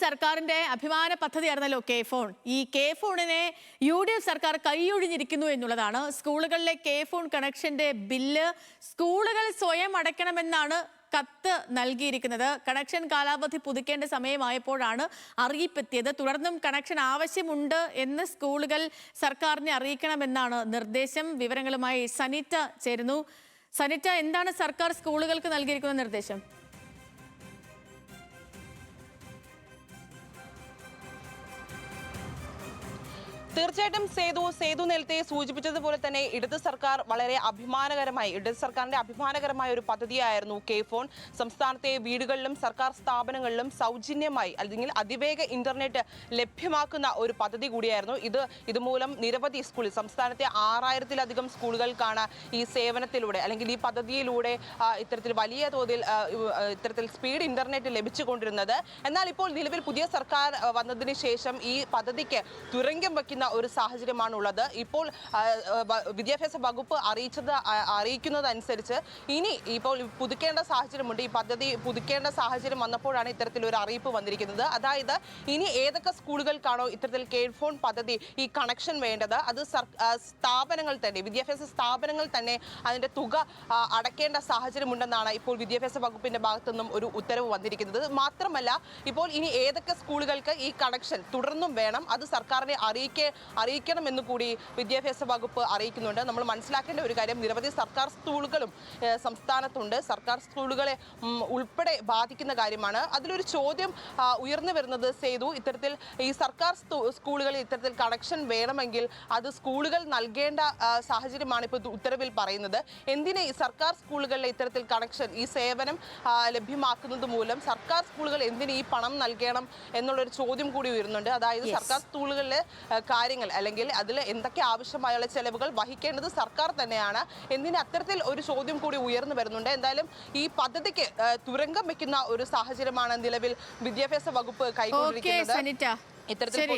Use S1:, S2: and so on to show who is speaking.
S1: സർക്കാരിന്റെ അഭിമാന പദ്ധതിയായിരുന്നല്ലോ K phone. ഈ കെ ഫോണിനെ UDF സർക്കാർ കൈയൊഴിഞ്ഞിരിക്കുന്നു എന്നുള്ളതാണ്. സ്കൂളുകളിലെ കെ ഫോൺ കണക്ഷന്റെ ബില്ല് സ്കൂളുകൾ സ്വയം അടയ്ക്കണമെന്നാണ് കത്ത് നൽകിയിരിക്കുന്നത്. കണക്ഷൻ കാലാവധി പുതുക്കേണ്ട സമയമായപ്പോഴാണ് അറിയിപ്പെത്തിയത്. തുടർന്നും കണക്ഷൻ ആവശ്യമുണ്ട് എന്ന് സ്കൂളുകൾ സർക്കാരിനെ അറിയിക്കണമെന്നാണ് നിർദ്ദേശം. വിവരങ്ങളുമായി സനിറ്റ ചേരുന്നു. സനിറ്റ, എന്താണ് സർക്കാർ സ്കൂളുകൾക്ക് നൽകിയിരിക്കുന്ന നിർദ്ദേശം?
S2: തീർച്ചയായിട്ടും സേതു നേരത്തെ സൂചിപ്പിച്ചതുപോലെ തന്നെ ഇടത് സർക്കാരിന്റെ അഭിമാനകരമായ ഒരു പദ്ധതിയായിരുന്നു കെ ഫോൺ. സംസ്ഥാനത്തെ വീടുകളിലും സർക്കാർ സ്ഥാപനങ്ങളിലും സൗജന്യമായി അല്ലെങ്കിൽ അതിവേഗ ഇന്റർനെറ്റ് ലഭ്യമാക്കുന്ന ഒരു പദ്ധതി കൂടിയായിരുന്നു ഇത്. ഇതുമൂലം നിരവധി സ്കൂളിൽ സംസ്ഥാനത്തെ 6000-ലധികം സ്കൂളുകൾക്കാണ് ഈ സേവനത്തിലൂടെ അല്ലെങ്കിൽ ഈ പദ്ധതിയിലൂടെ ഇത്തരത്തിൽ വലിയ തോതിൽ ഇത്തരത്തിൽ സ്പീഡ് ഇന്റർനെറ്റ് ലഭിച്ചുകൊണ്ടിരുന്നത്. എന്നാൽ ഇപ്പോൾ നിലവിൽ പുതിയ സർക്കാർ വന്നതിന് ശേഷം ഈ പദ്ധതിക്ക് തുരങ്കം വയ്ക്കുന്ന ഒരു സാഹചര്യമാണുള്ളത്. ഇപ്പോൾ വിദ്യാഭ്യാസ വകുപ്പ് അറിയിക്കുന്നതനുസരിച്ച് ഇനി ഇപ്പോൾ പുതുക്കേണ്ട സാഹചര്യമുണ്ട്. ഈ പദ്ധതി പുതുക്കേണ്ട സാഹചര്യം വന്നപ്പോഴാണ് ഇത്തരത്തിലൊരു അറിയിപ്പ് വന്നിരിക്കുന്നത്. അതായത് ഇനി ഏതൊക്കെ സ്കൂളുകൾക്കാണോ ഇത്തരത്തിൽ കെ ഫോൺ പദ്ധതി ഈ കണക്ഷൻ വേണ്ടത്, അത് സ്ഥാപനങ്ങൾ തന്നെ വിദ്യാഭ്യാസ സ്ഥാപനങ്ങൾ തന്നെ അതിന്റെ തുക അടയ്ക്കേണ്ട സാഹചര്യമുണ്ടെന്നാണ് ഇപ്പോൾ വിദ്യാഭ്യാസ വകുപ്പിന്റെ ഭാഗത്തുനിന്നും ഒരു ഉത്തരവ് വന്നിരിക്കുന്നത്. മാത്രമല്ല ഇപ്പോൾ ഇനി ഏതൊക്കെ സ്കൂളുകൾക്ക് ഈ കണക്ഷൻ തുടർന്നും വേണം, അത് സർക്കാരിനെ അറിയിക്കണമെന്ന് കൂടി വിദ്യാഭ്യാസ വകുപ്പ് അറിയിക്കുന്നുണ്ട്. നമ്മൾ മനസ്സിലാക്കേണ്ട ഒരു കാര്യം, നിരവധി സർക്കാർ സ്കൂളുകളും സംസ്ഥാനത്തുണ്ട്. സർക്കാർ സ്കൂളുകളെ ഉൾപ്പെടെ ബാധിക്കുന്ന കാര്യമാണ്. അതിലൊരു ചോദ്യം ഉയർന്നു വരുന്നത് സേതു, ഇത്തരത്തിൽ ഈ സർക്കാർ സ്കൂളുകളിൽ ഇത്തരത്തിൽ കണക്ഷൻ വേണമെങ്കിൽ അത് സ്കൂളുകൾ നൽകേണ്ട സാഹചര്യമാണ് ഇപ്പോൾ ഉത്തരവിൽ പറയുന്നത്. എന്തിന് ഈ സർക്കാർ സ്കൂളുകളിലെ ഇത്തരത്തിൽ കണക്ഷൻ ഈ സേവനം ലഭ്യമാക്കുന്നത് മൂലം സർക്കാർ സ്കൂളുകൾ എന്തിന് ഈ പണം നൽകണം എന്നുള്ളൊരു ചോദ്യം കൂടി ഉയരുന്നുണ്ട്. അതായത് സർക്കാർ സ്കൂളുകളിലെ കാര്യങ്ങൾ അല്ലെങ്കിൽ അതിൽ എന്തൊക്കെ ആവശ്യമായുള്ള ചെലവുകൾ വഹിക്കേണ്ടത് സർക്കാർ തന്നെയാണ്. എന്തിന് അത്തരത്തിൽ ഒരു ചോദ്യം കൂടി ഉയർന്നു വരുന്നുണ്ട്. എന്തായാലും ഈ പദ്ധതിക്ക് തുരങ്കം വെക്കുന്ന ഒരു സാഹചര്യമാണ് നിലവിൽ വിദ്യാഭ്യാസ വകുപ്പ് കൈക്കൊണ്ടിരിക്കുന്നത്.
S1: ഇത്തരത്തിൽ